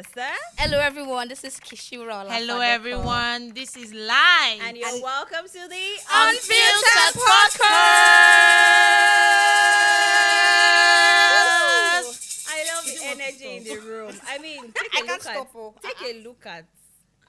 Tessa. Hello, everyone. This is Kishura. Hello, everyone. This is Live. And you're welcome to the Unfiltered Podcast. I love the energy in the room. I mean, take a look at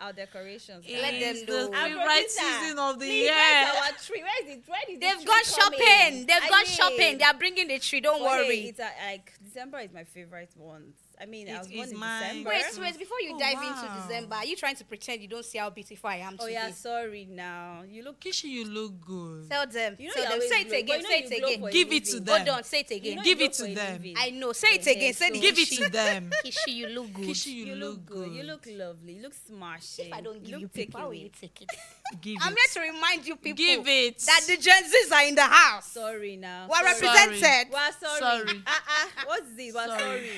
our decorations. Let them It's know. the Our favorite producer, season of the please, year. where's our tree? Where is the They've tree gone coming? shopping. They've I gone mean, shopping. They are bringing the tree. Don't but hey, worry. it's like December is my favorite month. I mean, I It was born is in mine. December. Wait. Before you Oh, dive wow. into December, are you trying to pretend you don't see how beautiful I am Oh today? yeah, sorry now. You look. Kishi, you look good. Tell them. You know Tell you them. always Say it glow, again. but you know Say you it glow again. for a Give it to living. them. Hold on. Say it You again. know Give you it glow to for a them. living. I know. Say it Okay, again. Say so- the Give it Kishi. to them. Kishi, you look good. Kishi, You look good. You look lovely. You look smashing. If I don't give look you people, how will you takeaway. take it? Give I'm it. here to remind you people Give it. that the Gen Zs are in the house. Sorry now. We're Sorry. represented. We're sorry. Sorry. What's this? We're Sorry. sorry.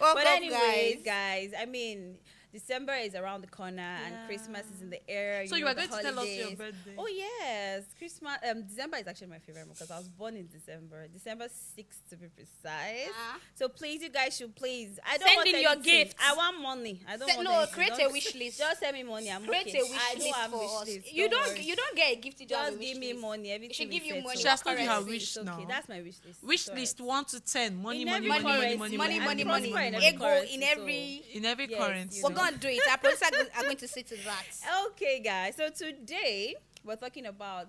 Welcome, But anyways, guys. guys, I mean, December is around the corner and Christmas is in the air. So you know, are the going to tell us your holidays. birthday? Oh yes, Christmas. December is actually my favorite month because I was born in December. December 6th to be precise. So please, you guys should please. I don't Send want in your anything. gifts. I want money. I don't want No, anything. create Don't- a wish list. Just send me money. I'm Create okay. a wish I don't list have for wish us. list. You Don't don't. worry. You don't get a gift. You just have a Just wish give me list. money. Everything should is give you settled. money. She has told you her Currency. wish It's okay. now. That's my wish list. Wish Sorry. list 1 to 10. Money, In money, every money, money, currency. money, Money, money, money, money, money. prosper in money, every Ego currency, in so- every. In every Yes, currency. you We're know. going to do it. Our producer are going to see to that. Okay, guys. So today we're talking about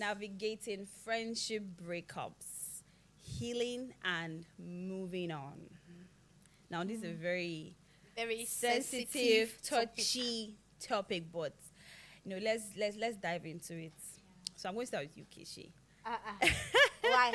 navigating friendship breakups, healing, and moving on. Now, this is a very Very sensitive, topic. touchy topic, but let's dive into it. So I'm going to start with you, Kishi. Why?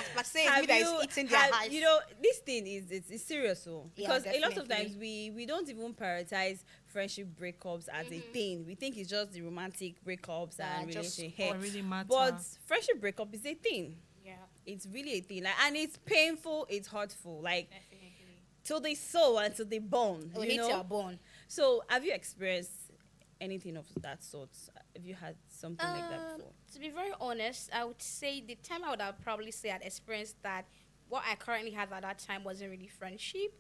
As per se, it's me that is eating their eyes. You know, this thing is it's serious, so Yeah, because a lot of definitely. times we don't even prioritize friendship breakups as a thing. We think it's just the romantic breakups Yeah, and just relationship. What really matter. But friendship breakup is a thing. Yeah, It's really a thing, like, and it's painful. It's hurtful, like definitely. to the soul and to the bone. We You hit know. your bone. So, have you experienced anything of that sort? Have you had something like that before? To be very honest, I would say the time I would have probably say I'd experienced that what I currently had at that time wasn't really friendship.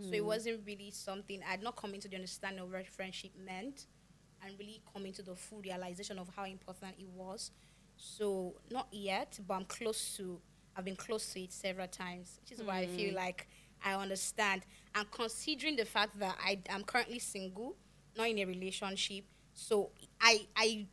So it wasn't really something I'd not come into the understanding of what friendship meant and really come into the full realization of how important it was. So not yet, but I've been close to it several times, which is why I feel like I understand. And considering the fact that I'm currently single, not in a relationship, so it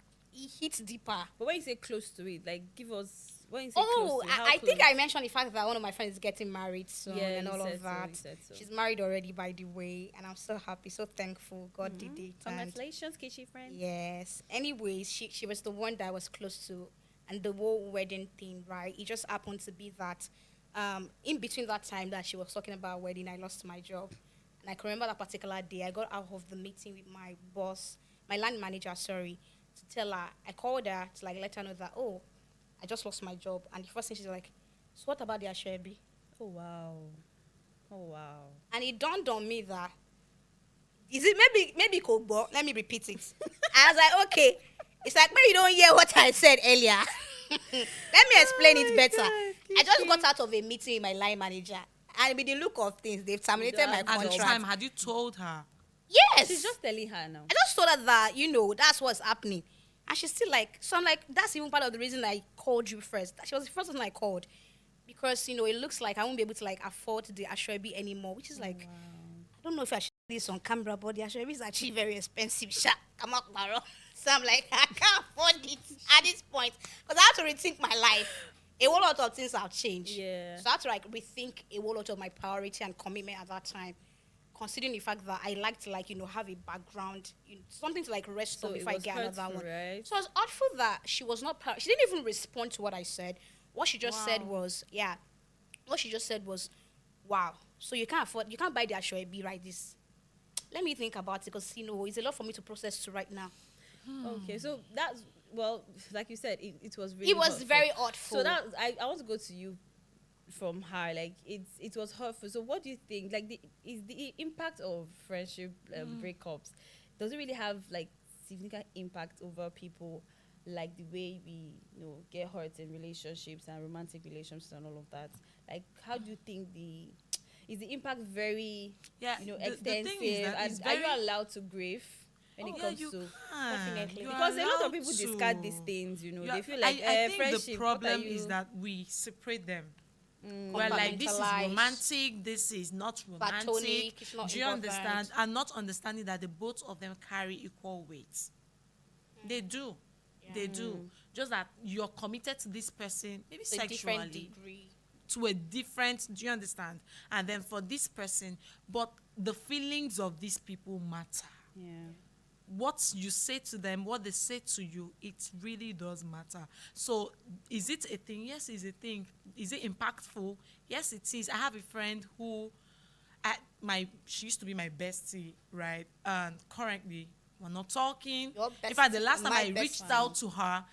hits deeper. But when you say close to it, like give us when you say Oh, close to it, how I think close? I mentioned the fact that one of my friends is getting married soon Yeah, and you all said of so, that. you said so. She's married already, by the way, and I'm so happy, so thankful. God did it. And Congratulations, Kishi friend. yes. Anyways, she was the one that I was close to, and the whole wedding thing, right? It just happened to be that in between that time that she was talking about wedding, I lost my job. And I can remember that particular day, I got out of the meeting with my boss, my land manager, sorry, to tell her. I called her to like let her know that, oh, I just lost my job. And the first thing she's like, so what about the Ashwebi? Oh wow. Oh wow. And it dawned on me that, is it maybe Kobo? Let me repeat it. I was like, okay. It's like, maybe you don't hear what I said earlier. Let me explain it better. I just got out of a meeting with my line manager. And with the look of things, they've terminated my At At the contract. time, had you told her? Yes. She's just telling her now. I just told her that, that's what's happening. And she's still like, so I'm like, that's even part of the reason I called you first. She was the first person I called. Because, it looks like I won't be able to, like, afford the Ashwebi anymore. Which is like, I don't know if I should do this on camera, but the Ashwebi is actually very expensive. Come on, Baro. So I'm like, I can't afford it at this point. Because I have to rethink my life. A whole lot of things have changed. Yeah. So I have to, like, rethink a whole lot of my priority and commitment at that time. Considering the fact that I like to, like, have a background, something to, like, rest So on it before I was get another hurtful, one. right? So I was hurtful that she was not, she didn't even respond to what I said. What she just said was, wow, so you can't buy the Ashwebi, right? Let me think about it, because, it's a lot for me to process to right now. Okay, so that's like you said, it was really It was hurtful. very hurtful. So that I want to go to you from her. Like it was hurtful. So what do you think? Like is the impact of friendship breakups? Does it really have like significant impact over people? Like the way we get hurt in relationships and romantic relationships and all of that. Like how do you think is the impact very, Yeah, the thing extensive? is that And it's are you very. allowed to grieve when it Yeah, comes you to? can. Definitely. You Because are a lot of allowed people discard these to. things, You are, they feel like I think the friendship, what are problem is you? that we separate them. We're like, this is Compartmentalize. romantic, this is not romantic. Platonic, it's not Do you understand? important. And not understanding that the both of them carry equal weight. They do. They do. Just that you're committed to this person, maybe A different sexually, degree. to a different, do you understand? And then for this person, but the feelings of these people matter. Yeah. What you say to them, what they say to you, it really does matter. So is it a thing? Yes, it's a thing. Is it impactful? Yes, it is. I have a friend who she used to be my bestie, right? And currently we're not talking. Your In fact, bestie, the last time my I best reached friend. out to her,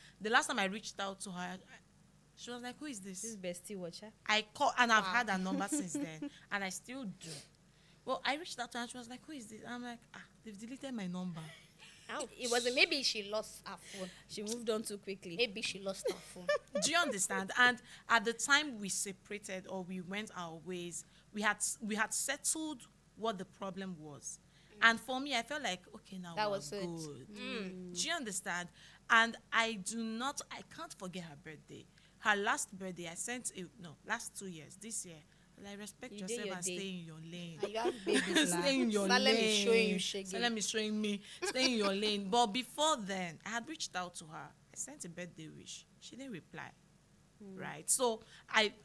she was like, "Who is This this?" bestie watcher. I call, and I've Wow. had her number since then, and I still do. Well, I reached out to her, and she was like, "Who is this?" I'm like, they've deleted my number. It wasn't. Maybe she lost her phone. She moved on too quickly. Maybe she lost her phone. Do you understand? And at the time we separated or we went our ways, we had settled what the problem was. And for me, I felt like, okay, now That we're was it. good. Do you understand? And I can't forget her birthday. Her last birthday, last 2 years. This year, like, respect You did yourself your and day. stay in your lane. And you have babies. Stay in your Salem lane. is showing you shaggy. Salem is showing me. Stay in your lane. But before then, I had reached out to her. I sent a birthday wish. She didn't reply. Right? So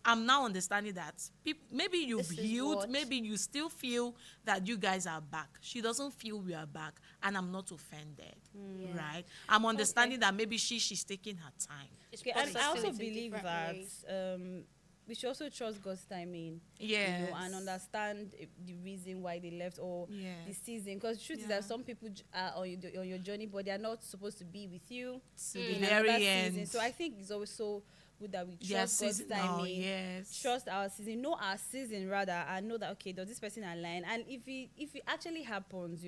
I'm now understanding that maybe you've This is healed. what- Maybe you still feel that you guys are back. She doesn't feel we are back. And I'm not offended. Right? I'm understanding that maybe she's taking her time. It's Okay, and I processing also it in believe different that ways. we should also trust God's timing. Yes. And understand the reason why they left or Yes. the season. Because the truth is Yeah. that some people are on your journey, but they are not supposed to be with you To the in very another end. season. So I think it's always so good that we Their trust God's season- timing. yes. Trust our season, know our season rather, and know that okay, does this person align? And if it actually happens,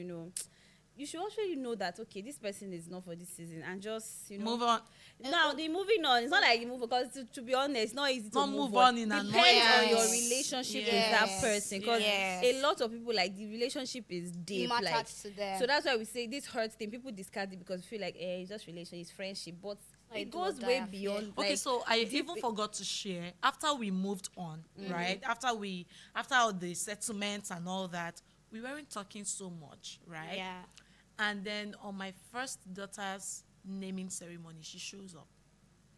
you should also know that okay, this person is not for this season, and just Move on. Now the moving on, it's not like you move because to be honest, it's not easy to Not move move on in Depends annoyance. on your relationship with that Yes. person, because Yes. a lot of people like the relationship is It deep, matters like to them. so that's why we say this hurts thing. People discard it because feel like it's just relationship, it's friendship, but Like, it do or goes die way affair. beyond. Okay, like, so I deep- even forgot to share after we moved on, right? After all the settlements and all that, we weren't talking so much, right? Yeah. And then on my first daughter's naming ceremony, she shows up.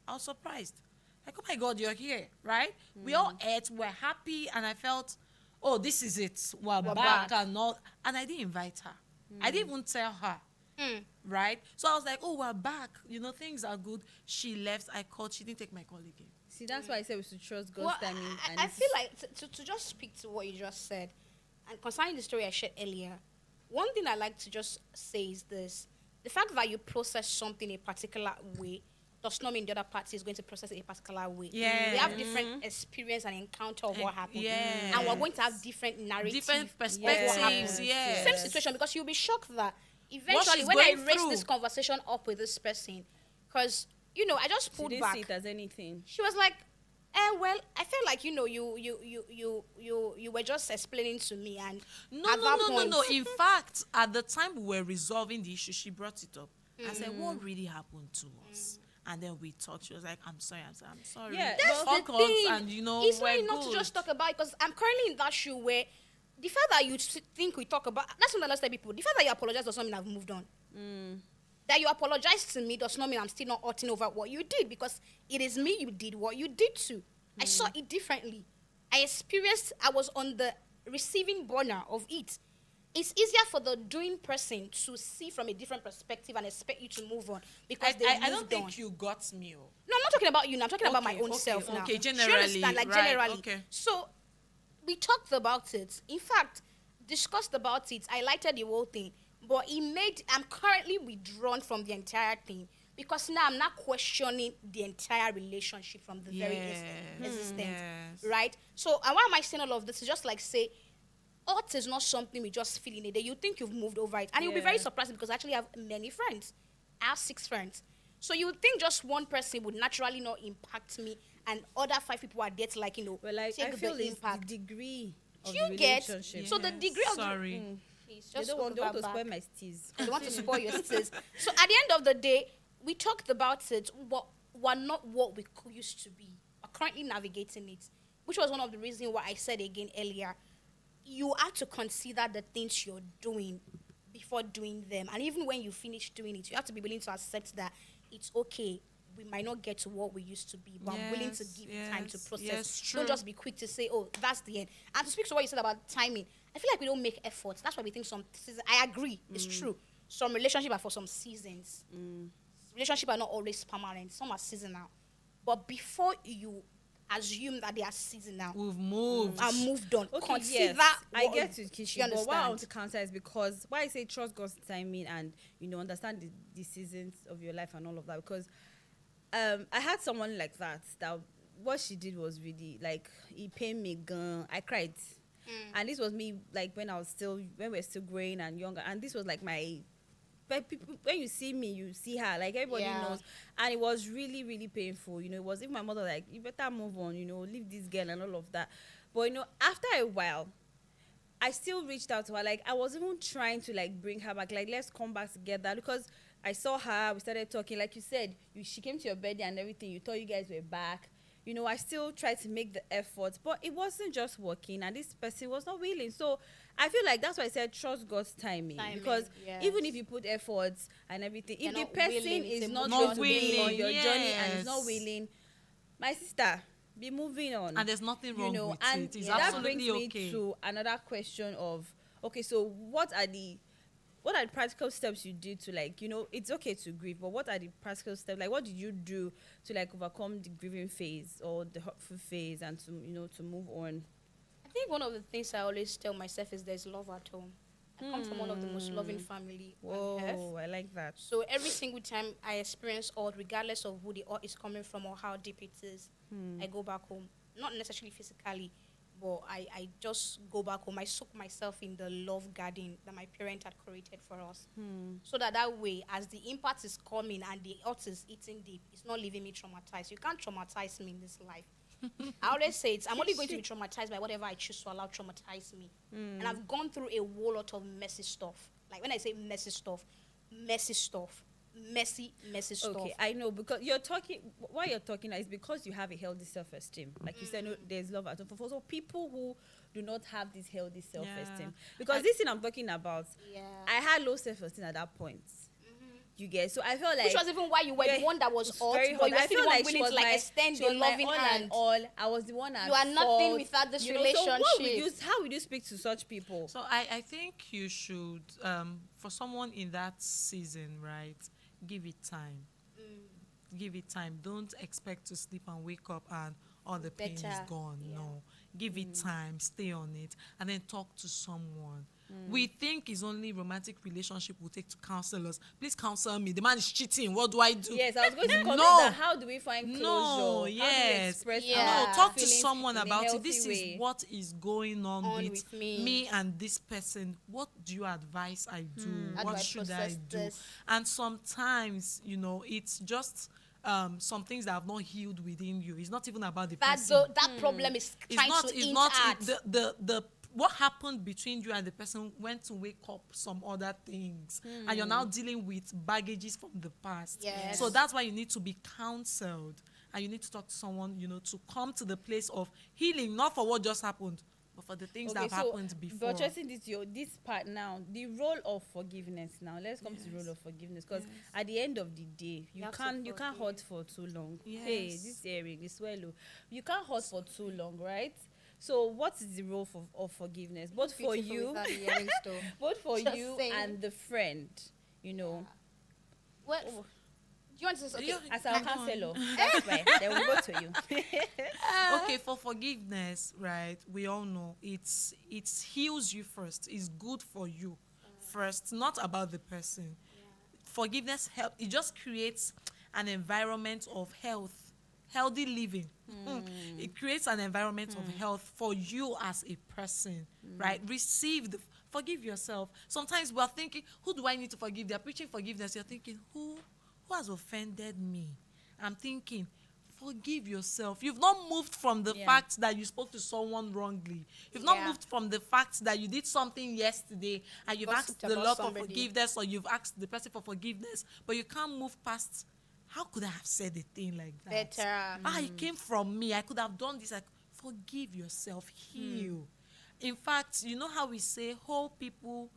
I was surprised. Like, oh my God, you're here, right? We all ate, we're happy, and I felt, oh, this is it. We're back back. and all. And I didn't invite her. I didn't even tell her. Right? So I was like, oh, we're back. Things are good. She left. I called. She didn't take my call again. see, that's why I said we should trust God's Well, timing. and I it's- feel like to just speak to what you just said, and concerning the story I shared earlier, one thing I like to just say is this: the fact that you process something a particular way does not mean the other party is going to process it a particular way. Yeah. We have different experience and encounter of what happened. Yes. And we're going to have different narratives. Different of what perspectives, happened. yes. Same situation, because you'll be shocked that eventually she's when I going raise through. this conversation up with this person, because, I just she pulled didn't back. see it as anything. She was like, well, I felt like you were just explaining to me, and No, at no, that no, no, point, no. In fact, at the time we were resolving the issue, she brought it up. I said, what really happened to us? And then we talked. She was like, I'm sorry. I'm sorry. Yeah, that's Fuck the us, thing. and It's not we're enough to good. just talk about it, because I'm currently in that shoe where the fact that you think we talk about, that's what I tell people. The fact that you apologize does not mean I've moved on. That you apologize to me does not mean I'm still not hurting over what you did, because it is me you did what you did to. I saw it differently. I was on the receiving burner of it. It's easier for the doing person to see from a different perspective and expect you to move on because they I don't moved on. think you got me. No, I'm not talking about you now. I'm talking about my Okay, own okay, self now. okay, Do you generally, understand? Like, right, generally. okay. So, we talked about it. In fact, discussed about it. I highlighted the whole thing. But I'm currently withdrawn from the entire thing because now I'm not questioning the entire relationship from the very existence. Yes. Right? So, and why am I saying all of this? It's just like, say, art is not something we just feel in a day. You think you've moved over it. And you'll be very surprised because I actually have many friends. I have 6 friends. So you would think just one person would naturally not impact me and other 5 people are there to Well, like, I take feel the it's the impact. degree Do of the you get? relationship. So the degree of the, sorry. please They just don't want, they over want to spoil back. my steez. They want to spoil your sis. So at the end of the day, we talked about it. What we're not what we used to be. We're currently navigating it, which was one of the reasons why I said again earlier. You have to consider the things you're doing before doing them, and even when you finish doing it, you have to be willing to accept that it's okay. We might not get to what we used to be, but I'm willing to give it time to process. Yes, true. Don't just be quick to say, "Oh, that's the end." And to speak to what you said about timing, I feel like we don't make efforts. That's why we think some seasons. I agree, it's true. Some relationships are for some seasons. Relationships are not always permanent. Some are seasonal. But before you assume that they are seasonal We've moved. and moved on, Okay, consider. yes, I what- get to you Kishi, but what I understand? want to counter is because why I say trust God's timing and understand the seasons of your life and all of that, because I had someone like that what she did was really like it pained me gun. I cried. And this was me like when we were still growing and younger, and this was like my, but people, when you see me, you see her, like everybody Yeah. knows, and it was really, really painful. It was even my mother like, you better move on, leave this girl and all of that. But after a while, I still reached out to her. Like I was even trying to like bring her back, like let's come back together, because I saw her. We started talking, like you said, she came to your birthday and everything. You thought you guys were back. I still tried to make the effort, but it wasn't just working, and this person was not willing. So I feel like that's why I said trust God's timing, because yes. even if you put efforts and everything, They're if the not person willing is to not move just on. willing on willing, your journey and is not yes. willing, my sister, be moving on. And there's nothing wrong with and it. It's that absolutely brings me okay. to another question of, okay, so what are the practical steps you did to like, it's okay to grieve, but what are the practical steps? Like, what did you do to like overcome the grieving phase or the hurtful phase and to, to move on? I think one of the things I always tell myself is there's love at home. I come from one of the most loving family on earth. Whoa, I like that. So every single time I experience odd, regardless of who the odd is coming from or how deep it is, I go back home. Not necessarily physically, but I just go back home. I soak myself in the love garden that my parent had created for us. So that way, as the impact is coming and the earth is eating deep, it's not leaving me traumatized. You can't traumatize me in this life. I always say I'm only going to be traumatized by whatever I choose to allow traumatize me. And I've gone through a whole lot of messy stuff. Like when I say messy stuff, messy stuff. Messy stuff. Okay, I know, because you're talking, why you're talking now is because you have a healthy self-esteem. Like you said, no, there's love at home. For so people who do not have this healthy self-esteem, because this thing I'm talking about, I had low self-esteem at that point. You get, so I felt like, which was even why you were the one that was odd, very but you were hot. I still felt the one like she willing was to like my, extend she a was my loving all hand. and all. I was the one at You are nothing fault, without this So relationship. how would you speak to such people? So I think you should, for someone in that season, right, give it time. Give it time. Don't expect to sleep and wake up and all the pain is Better. gone. Yeah. No. Give it time, stay on it, and then talk to someone. We think it's only romantic relationship will take to counsel us. Please counsel me. The man is cheating. What do I do? Yes, I was going to comment No. that. How do we find closure? No, How do we yes. express Yeah. our No, talk to feelings someone in a about it. healthy This way? is what is going on with with me. me and this person. What do you advise I do? How do What I should I process do? this? And sometimes, it's just some things that have not healed within you. It's not even about the person. That problem is It's trying not. to It's int not. at. The what happened between you and the person went to wake up some other things, and you're now dealing with baggages from the past. Yes. So that's why you need to be counseled, and you need to talk to someone, to come to the place of healing, not for what just happened, but for the things that have happened before. But trusting this part now, the role of forgiveness now. Let's come to the role of forgiveness, because at the end of the day, you have to can't forgive. hurt for too long. Yes. Hey, this earring, this swallow. You can't hurt for too long, right? So what is the role of forgiveness, both for Beautiful you, without the earrings, though. both for Just you saying. and the friend? What? Do you want to say? Okay. Yeah. As our Go on. counselor, that's why. Then we'll go to you. Okay, for forgiveness, right? We all know it heals you first. It's good for you first, not about the person. Forgiveness help. It just creates an environment of healthy living. It creates an environment of health for you as a person, right? Forgive yourself. Sometimes we're thinking, who do I need to forgive? They're preaching forgiveness. You're thinking, who has offended me? I'm thinking, forgive yourself. You've not moved from the Yeah. fact that you spoke to someone wrongly. You've not Yeah. moved from the fact that you did something yesterday and you've asked Gossiped the about Lord for somebody. forgiveness, or you've asked the person for forgiveness, but you can't move past, how could I have said a thing like that? Better. It came from me. I could have done this. Like, forgive yourself. Heal. In fact, you know how we say whole people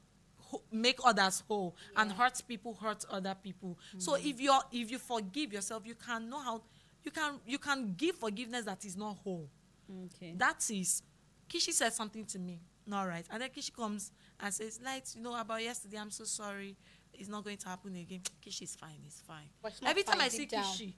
make others whole, and Yeah. hurt people hurt other people. So if you forgive yourself, you can know how you can give forgiveness that is not whole. Okay. That is, Kishi said something to me, not right, and then Kishi comes and says, Light, about yesterday, I'm so sorry, it's not going to happen again. Kishi is fine, it's fine. But it's not Every time fine I see deep down. Kishi,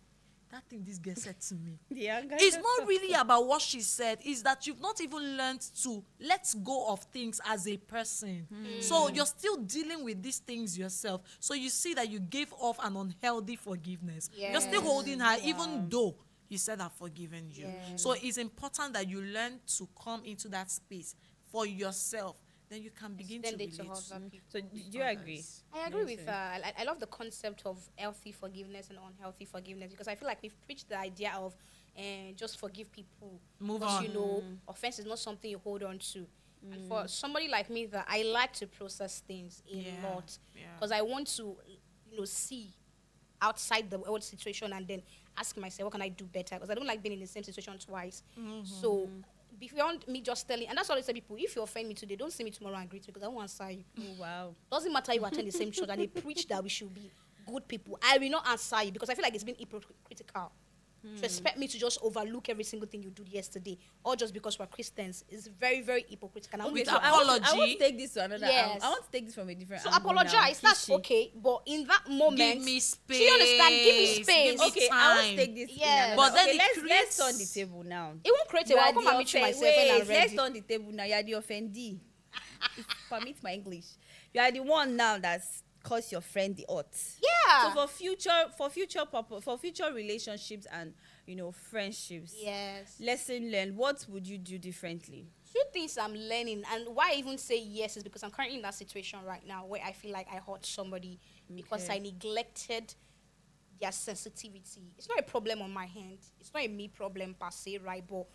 that thing this girl said to me, Yeah, guys. it's not really about what she said. It's that you've not even learned to let go of things as a person. So you're still dealing with these things yourself. So you see that you gave off an unhealthy forgiveness. You're still Yes. holding her, even though you said I've forgiven you. Yes. So it's important that you learn to come into that space for yourself. Then you can begin to Extend it relate. to other people. So do you agree? I agree with Yes, I love the concept of healthy forgiveness and unhealthy forgiveness, because I feel like we've preached the idea of just forgive people. Move Because, on. offense is not something you hold on to. And for somebody like me, that I like to process things a Yeah, lot, yeah. because I want to, see outside the old situation and then ask myself, what can I do better? Because I don't like being in the same situation twice. So beyond me just telling, and that's what I say, people, if you offend me today, don't see me tomorrow and greet me, because I won't answer you. Oh, wow. Doesn't matter if you attend the same church and they preach that we should be good people. I will not answer you, because I feel like it's been hypocritical to expect me to just overlook every single thing you did yesterday, or just because we're Christians, is very, very hypocritical. And Okay, With so I want apology. to take this to another. Yes. I want to take this from a different. so angle now. apologize. That's Kishi. okay, but in that moment, Give me space. do you understand? Give me space. Give me Okay, I want to time. take this. Yes. In But another. then Okay, it let's creates- turn the table now. it won't create a You while. are I'll come the and meet you offen- myself when I'm Wait, ready. let's turn the table now. You are the offendee. Permit my English. You are the one now that's caused your friend the odds. Yeah. So for future relationships and friendships. Yes. Lesson learned. What would you do differently? Few things I'm learning, and why I even say yes is because I'm currently in that situation right now where I feel like I hurt somebody because Okay. I neglected their sensitivity. It's not a problem on my hand. It's not a me problem per se, right? But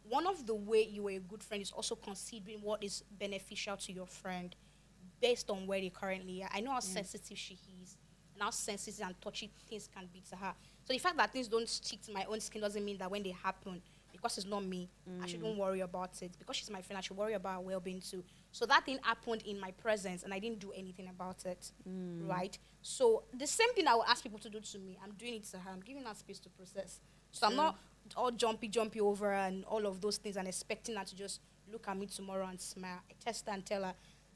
one of the way you are a good friend is also considering what is beneficial to your friend based on where they currently are. I know how sensitive she is and how sensitive and touchy things can be to her. So the fact that things don't stick to my own skin doesn't mean that when they happen, because it's not me, I shouldn't worry about it. Because she's my friend, I should worry about her well-being too. So that thing happened in my presence and I didn't do anything about it, right? So the same thing I will ask people to do to me, I'm doing it to her. I'm giving her space to process. So I'm not all jumpy over her and all of those things and expecting her to just look at me tomorrow and smile. I test her and tell her,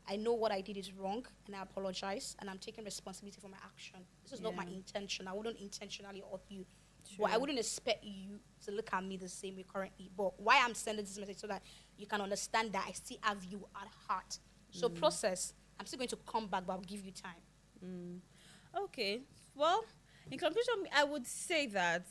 I know what I did is wrong and I apologize and I'm taking responsibility for my action. This is not my Yeah. intention. I wouldn't intentionally hurt you. True. But I wouldn't expect you to look at me the same way currently. But why I'm sending this message so that you can understand that I still have you at heart. So process. I'm still going to come back, but I'll give you time. Okay. Well, in conclusion, I would say that,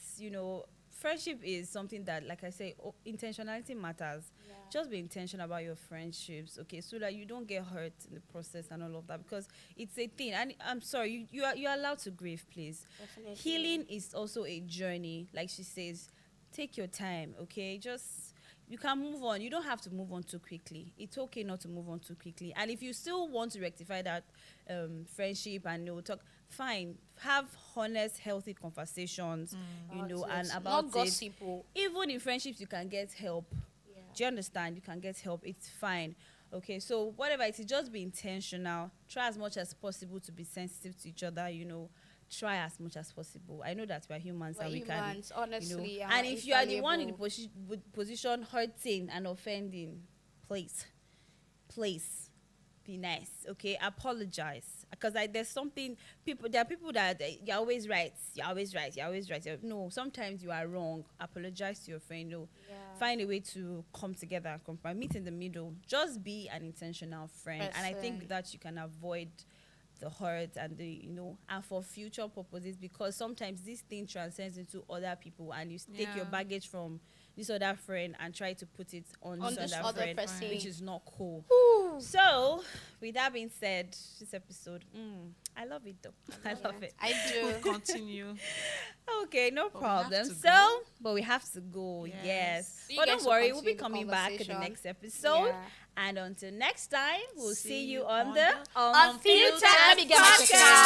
friendship is something that, like I say, intentionality matters. Yeah. Just be intentional about your friendships, okay, so that you don't get hurt in the process and all of that, because it's a thing. And I'm sorry, you're allowed to grieve, please. Definitely. Healing is also a journey, like she says. Take your time, okay? Just you can move on. You don't have to move on too quickly. It's okay not to move on too quickly. And if you still want to rectify that friendship and talk, fine. Have honest, healthy conversations, and about not it. gossip. Oh. Even in friendships, you can get help. Yeah. Do you understand? You can get help. It's fine. Okay, so whatever it is, just be intentional. Try as much as possible to be sensitive to each other, Try as much as possible. I know that we're humans We're and we can, humans, honestly. and if you are the one in the infallible. position hurting and offending, please, be nice, okay? Apologize, because there's something there are people that you're always right. No, sometimes you are wrong. Apologize to your friend. Yeah. Find a way to come together and compromise. Meet in the middle. Just be an intentional friend, and I think Person. that you can avoid the hurt and and for future purposes, because sometimes this thing transcends into other people and you take your Yeah. baggage from this other friend and try to put it on, On this this other other friend, person. which is not cool. Ooh. So, with that being said, this episode, I love it though. I love it. I We'll do. continue. Okay, no But we have problem. to So, go. but we have to go. Yes. Yes. You But guys don't will worry, we'll be continue the coming back in the conversation. next episode. Yeah. And until next time, we'll see See you you on on the the Unfiltered. Let me get my Podcast. second